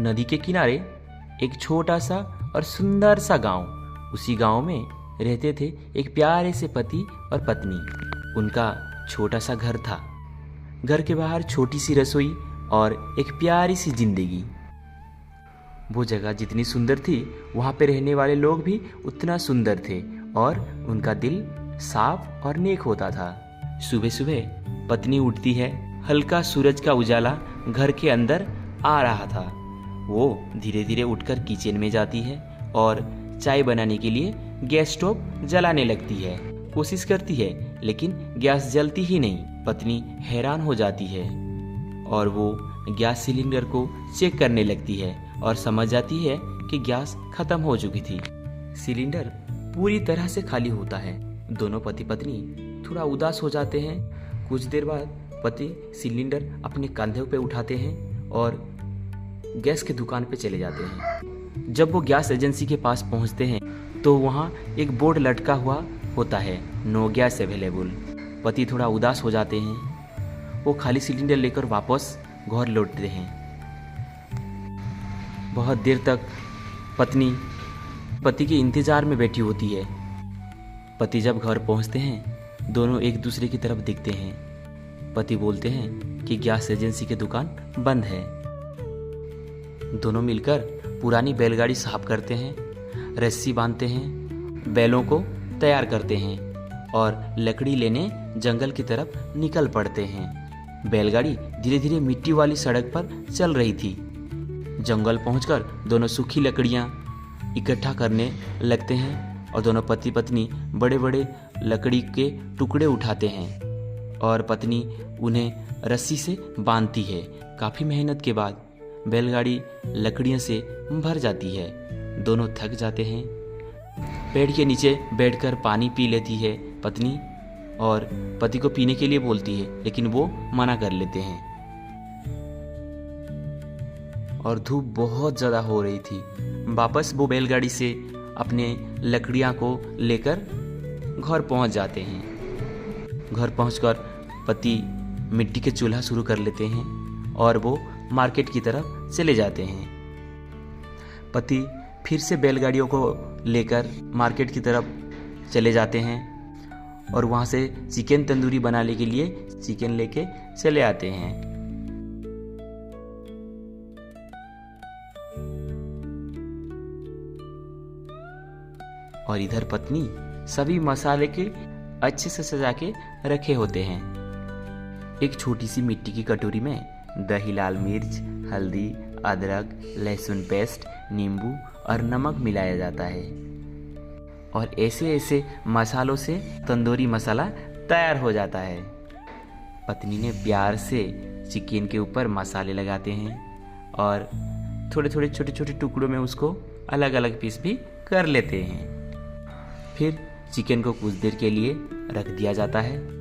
नदी के किनारे एक छोटा सा और सुंदर सा गांव। उसी गांव में रहते थे एक प्यारे से पति और पत्नी। उनका छोटा सा घर था। घर के बाहर छोटी सी रसोई और एक प्यारी सी जिंदगी। वो जगह जितनी सुंदर थी, वहाँ पे रहने वाले लोग भी उतना सुंदर थे और उनका दिल साफ और नेक होता था। सुबह सुबह पत्नी उठती है। हल्का सूरज का उजाला घर के अंदर आ रहा था। वो धीरे धीरे उठकर किचन में जाती है और चाय बनाने के लिए गैस स्टोव जलाने लगती है। कोशिश करती है लेकिन गैस जलती ही नहीं। पत्नी हैरान हो जाती है और वो गैस सिलेंडर को चेक करने लगती है और समझ जाती है कि गैस खत्म हो चुकी थी। सिलेंडर पूरी तरह से खाली होता है। दोनों पति पत्नी थोड़ा उदास हो जाते हैं। कुछ देर बाद पति सिलेंडर अपने कंधे पे उठाते हैं और गैस की दुकान पे चले जाते हैं। जब वो गैस एजेंसी के पास पहुंचते हैं तो वहाँ एक बोर्ड लटका हुआ होता है, नो गैस अवेलेबल। पति थोड़ा उदास हो जाते हैं। वो खाली सिलेंडर लेकर वापस घर लौटते हैं। बहुत देर तक पत्नी पति के इंतजार में बैठी होती है। पति जब घर पहुंचते हैं, दोनों एक दूसरे की तरफ देखते हैं। पति बोलते हैं कि गैस एजेंसी की दुकान बंद है। दोनों मिलकर पुरानी बैलगाड़ी साफ करते हैं, रस्सी बांधते हैं, बैलों को तैयार करते हैं और लकड़ी लेने जंगल की तरफ निकल पड़ते हैं। बैलगाड़ी धीरे धीरे मिट्टी वाली सड़क पर चल रही थी। जंगल पहुंचकर दोनों सूखी लकड़ियां इकट्ठा करने लगते हैं और दोनों पति पत्नी बड़े बड़े लकड़ी के टुकड़े उठाते हैं और पत्नी उन्हें रस्सी से बांधती है। काफ़ी मेहनत के बाद बैलगाड़ी लकड़ियों से भर जाती है। दोनों थक जाते हैं। पेड़ के नीचे बैठकर पानी पी लेती है पत्नी और पति को पीने के लिए बोलती है, लेकिन वो मना कर लेते हैं। और धूप बहुत ज़्यादा हो रही थी। वापस वो बैलगाड़ी से अपने लकड़ियाँ को लेकर घर पहुँच जाते हैं। घर पहुँचकर पति मिट्टी के चूल्हा शुरू कर लेते हैं और वो मार्केट की तरफ चले जाते हैं। पति फिर से बैलगाड़ियों को लेकर मार्केट की तरफ चले जाते हैं और वहाँ से चिकन तंदूरी बनाने के लिए चिकन लेके चले आते हैं। और इधर पत्नी सभी मसाले के अच्छे से सजा के रखे होते हैं। एक छोटी सी मिट्टी की कटोरी में दही, लाल मिर्च, हल्दी, अदरक, लहसुन पेस्ट, नींबू और नमक मिलाया जाता है और ऐसे ऐसे मसालों से तंदूरी मसाला तैयार हो जाता है। पत्नी ने प्यार से चिकन के ऊपर मसाले लगाते हैं और थोड़े थोड़े छोटे छोटे टुकड़ों में उसको अलग अलग पीस भी कर लेते हैं। फिर चिकन को कुछ देर के लिए रख दिया जाता है।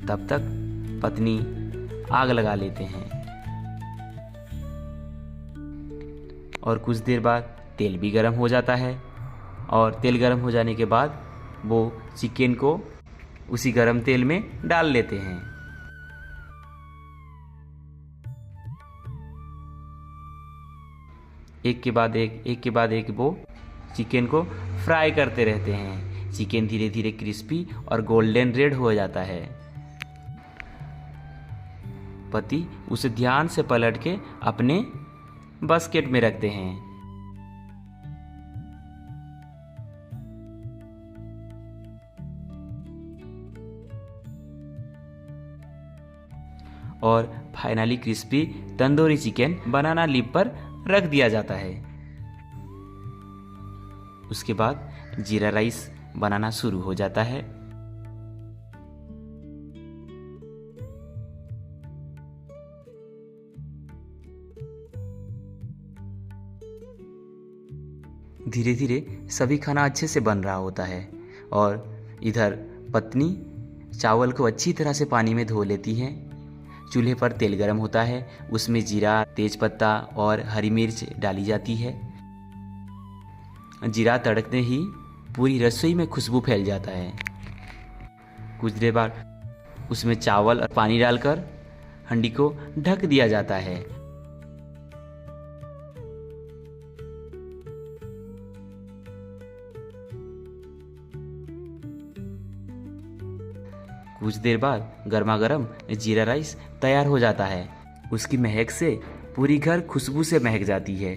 तब तक पत्नी आग लगा लेते हैं और कुछ देर बाद तेल भी गर्म हो जाता है और तेल गर्म हो जाने के बाद वो चिकन को उसी गर्म तेल में डाल लेते हैं। एक के बाद एक वो चिकन को फ्राई करते रहते हैं। चिकन धीरे धीरे क्रिस्पी और गोल्डन रेड हो जाता है। पति उसे ध्यान से पलट के अपने बास्केट में रखते हैं। और finally crispy tandoori chicken banana leaf पर रख दिया जाता है। उसके बाद जीरा राइस बनाना शुरू हो जाता है। धीरे धीरे सभी खाना अच्छे से बन रहा होता है और इधर पत्नी चावल को अच्छी तरह से पानी में धो लेती है। चूल्हे पर तेल गर्म होता है, उसमें जीरा, तेजपत्ता और हरी मिर्च डाली जाती है। जीरा तड़कते ही पूरी रसोई में खुशबू फैल जाता है। कुछ देर बाद उसमें चावल और पानी डालकर हंडी को ढक दिया जाता है। कुछ देर बाद गर्मा गर्म जीरा राइस तैयार हो जाता है। उसकी महक से पूरी घर खुशबू से महक जाती है।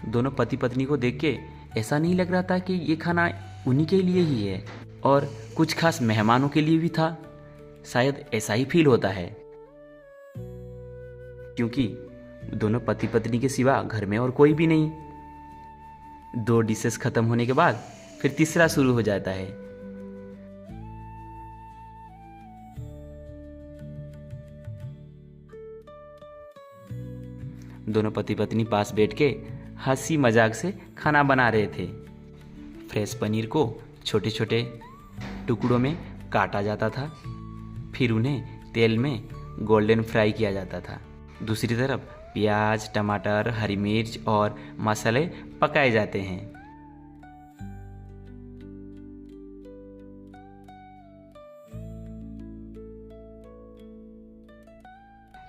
दोनों पति पत्नी को देख के ऐसा नहीं लग रहा था कि ये खाना उन्हीं के लिए ही है और कुछ खास मेहमानों के लिए भी था। शायद ऐसा ही फील होता है, क्योंकि दोनों पति पत्नी के सिवा घर में और कोई भी नहीं। 2 डिशेस खत्म होने के बाद फिर तीसरा शुरू हो जाता है। दोनों पति पत्नी पास बैठ के हंसी मजाक से खाना बना रहे थे। फ्रेश पनीर को छोटे छोटे टुकड़ों में काटा जाता था, फिर उन्हें तेल में गोल्डन फ्राई किया जाता था। दूसरी तरफ प्याज, टमाटर, हरी मिर्च और मसाले पकाए जाते हैं।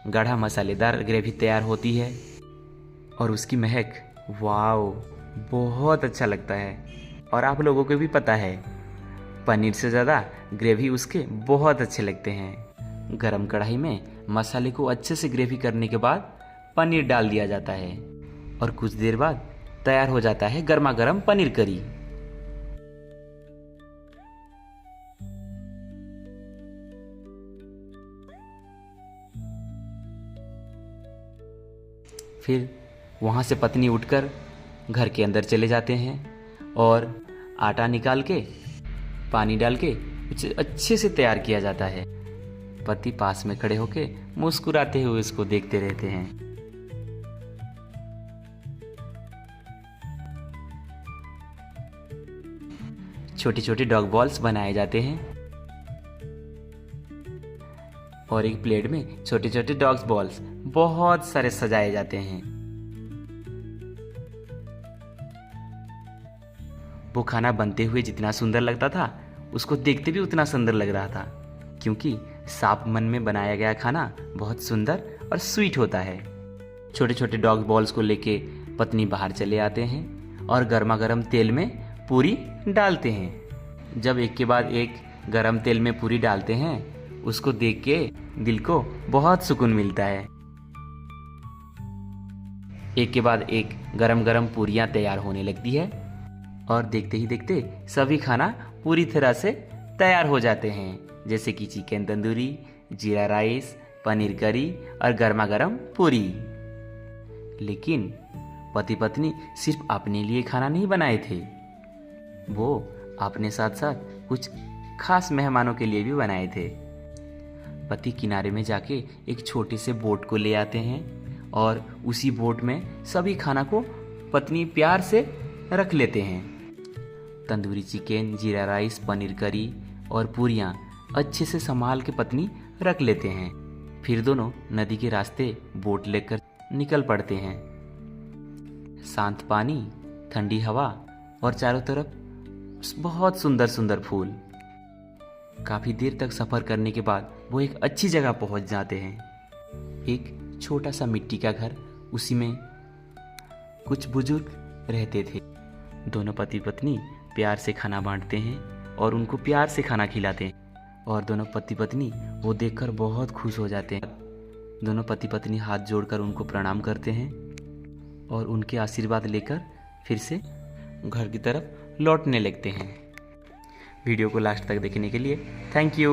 गाढ़ा मसालेदार ग्रेवी तैयार होती है और उसकी महक वाओ बहुत अच्छा लगता है। और आप लोगों को भी पता है, पनीर से ज़्यादा ग्रेवी उसके बहुत अच्छे लगते हैं। गरम कढ़ाई में मसाले को अच्छे से ग्रेवी करने के बाद पनीर डाल दिया जाता है और कुछ देर बाद तैयार हो जाता है गर्मा गर्म पनीर करी। फिर वहाँ से पत्नी उठकर घर के अंदर चले जाते हैं और आटा निकाल के पानी डाल के उसे अच्छे से तैयार किया जाता है। पति पास में खड़े होके मुस्कुराते हुए उसको देखते रहते हैं। छोटे छोटे डॉग बॉल्स बनाए जाते हैं और एक प्लेट में छोटे छोटे डॉग्स बॉल्स बहुत सारे सजाए जाते हैं। वो खाना बनते हुए जितना सुंदर लगता था, उसको देखते भी उतना सुंदर लग रहा था, क्योंकि साफ मन में बनाया गया खाना बहुत सुंदर और स्वीट होता है। छोटे छोटे डॉग बॉल्स को लेके पत्नी बाहर चले आते हैं और गर्मा गर्म तेल में पूरी डालते हैं। जब एक के बाद एक गर्म तेल में पूरी डालते हैं, उसको देख के दिल को बहुत सुकून मिलता है। एक के बाद एक गरम गरम पूरियां तैयार होने लगती है और देखते ही देखते सभी खाना पूरी तरह से तैयार हो जाते हैं, जैसे कि चिकन तंदूरी, जीरा राइस, पनीर करी और गर्मा गर्म पूरी। लेकिन पति पत्नी सिर्फ अपने लिए खाना नहीं बनाए थे, वो अपने साथ साथ कुछ खास मेहमानों के लिए भी बनाए थे। पति किनारे में जाके एक छोटे से बोट को ले आते हैं और उसी बोट में सभी खाना को पत्नी प्यार से रख लेते हैं। तंदूरी चिकन, जीरा राइस, पनीर करी और पूरियां अच्छे से संभाल के पत्नी रख लेते हैं। फिर दोनों नदी के रास्ते बोट लेकर निकल पड़ते हैं। शांत पानी, ठंडी हवा और चारों तरफ बहुत सुंदर सुंदर फूल। काफी देर तक सफर करने के बाद वो एक अच्छी जगह पहुंच जाते हैं। एक छोटा सा मिट्टी का घर, उसी में कुछ बुजुर्ग रहते थे। दोनों पति पत्नी प्यार से खाना बांटते हैं और उनको प्यार से खाना खिलाते हैं और दोनों पति पत्नी वो देखकर बहुत खुश हो जाते हैं। दोनों पति पत्नी हाथ जोड़कर उनको प्रणाम करते हैं और उनके आशीर्वाद लेकर फिर से घर की तरफ लौटने लगते हैं। वीडियो को लास्ट तक देखने के लिए थैंक यू।